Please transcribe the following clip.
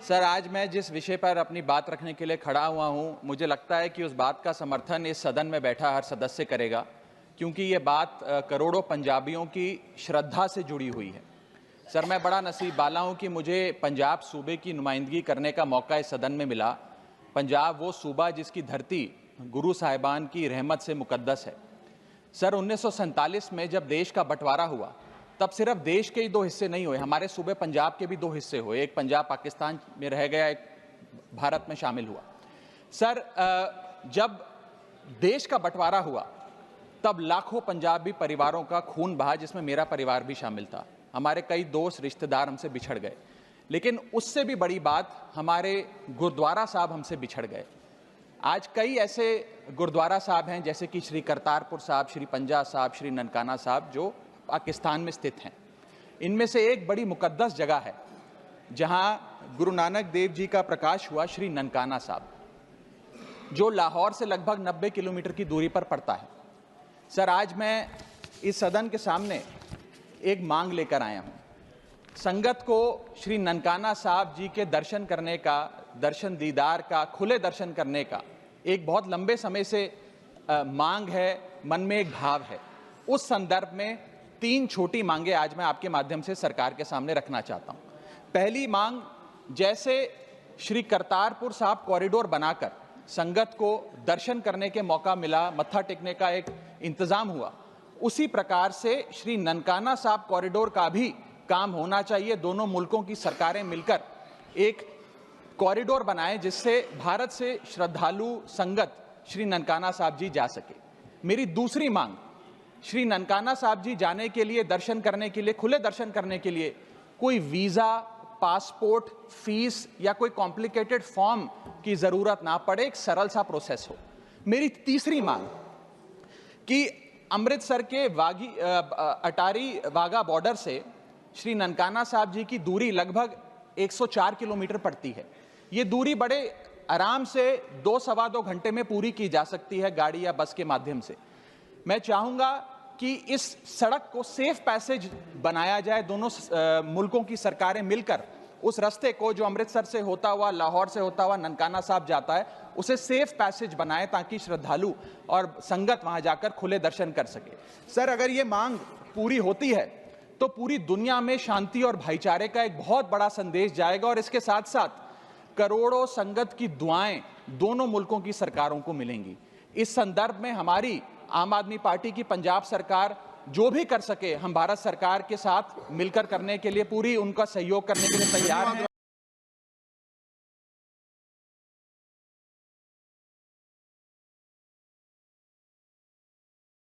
Sir, आज मैं जिस विषय पर अपनी बात रखने के लिए खड़ा हुआ हूं, मुझे लगता है कि उस बात का समर्थन इस सदन में बैठा हर सदस्य करेगा, क्योंकि ये बात करोड़ों पंजाबियों की श्रद्धा से जुड़ी हुई है। सर, मैं बड़ा नसीब वाला हूं कि मुझे पंजाब सूबे की नुमाइंदगी करने का मौका इस सदन में मिला। पंजाब वो सूबा जिसकी धरती गुरु साहिबान की रहमत से मुकद्दस है। सर, 1947 में जब देश का बंटवारा हुआ, तब सिर्फ देश के ही दो हिस्से नहीं हुए, हमारे सूबे पंजाब के भी दो हिस्से हुए। एक पंजाब पाकिस्तान में रह गया, एक भारत में शामिल हुआ। सर, जब देश का बंटवारा हुआ, तब लाखों पंजाबी परिवारों का खून बहा, जिसमें मेरा परिवार भी शामिल था। हमारे कई दोस्त रिश्तेदार हमसे बिछड़ गए, लेकिन उससे भी बड़ी बात, हमारे गुरुद्वारा साहब हमसे बिछड़ गए। आज कई ऐसे गुरुद्वारा साहब हैं, जैसे कि श्री करतारपुर साहब, श्री पंजा साहब, श्री ननकाना साहब, जो पाकिस्तान में स्थित हैं। इनमें से एक बड़ी मुकद्दस जगह है जहां गुरु नानक देव जी का प्रकाश हुआ, श्री ननकाना साहब, जो लाहौर से लगभग 90 किलोमीटर की दूरी पर पड़ता है। सर, आज मैं इस सदन के सामने एक मांग लेकर आया हूं। संगत को श्री ननकाना साहब जी के दर्शन करने का, दर्शन दीदार का, खुले दर्शन करने का एक बहुत लंबे समय से मांग है, मन में एक भाव है। उस संदर्भ में 3 छोटी मांगे आज मैं आपके माध्यम से सरकार के सामने रखना चाहता हूं। पहली मांग, जैसे श्री करतारपुर साहब कॉरिडोर बनाकर संगत को दर्शन करने के मौका मिला, मत्था टेकने का एक इंतजाम हुआ, उसी प्रकार से श्री ननकाना साहब कॉरिडोर का भी काम होना चाहिए। दोनों मुल्कों की सरकारें मिलकर एक कॉरिडोर बनाएं, जिससे भारत से श्रद्धालु संगत श्री ननकाना साहब जी जा सके। मेरी दूसरी मांग, श्री ननकाना साहब जी जाने के लिए, दर्शन करने के लिए, खुले दर्शन करने के लिए कोई वीज़ा, पासपोर्ट, फीस या कोई कॉम्प्लिकेटेड फॉर्म की ज़रूरत ना पड़े, एक सरल सा प्रोसेस हो। मेरी तीसरी मांग कि अमृतसर के अटारी वाघा बॉर्डर से श्री ननकाना साहब जी की दूरी लगभग 104 किलोमीटर पड़ती है। ये दूरी बड़े आराम से 2 सवा 2 घंटे में पूरी की जा सकती है, गाड़ी या बस के माध्यम से। मैं चाहूंगा कि इस सड़क को सेफ पैसेज बनाया जाए। दोनों मुल्कों की सरकारें मिलकर उस रास्ते को, जो अमृतसर से होता हुआ, लाहौर से होता हुआ ननकाना साहब जाता है, उसे सेफ पैसेज बनाए, ताकि श्रद्धालु और संगत वहां जाकर खुले दर्शन कर सके। सर, अगर ये मांग पूरी होती है तो पूरी दुनिया में शांति और भाईचारे का एक बहुत बड़ा संदेश जाएगा, और इसके साथ साथ करोड़ों संगत की दुआएं दोनों मुल्कों की सरकारों को मिलेंगी। इस संदर्भ में हमारी आम आदमी पार्टी की पंजाब सरकार जो भी कर सके, हम भारत सरकार के साथ मिलकर करने के लिए, पूरी उनका सहयोग करने के लिए तैयार हैं।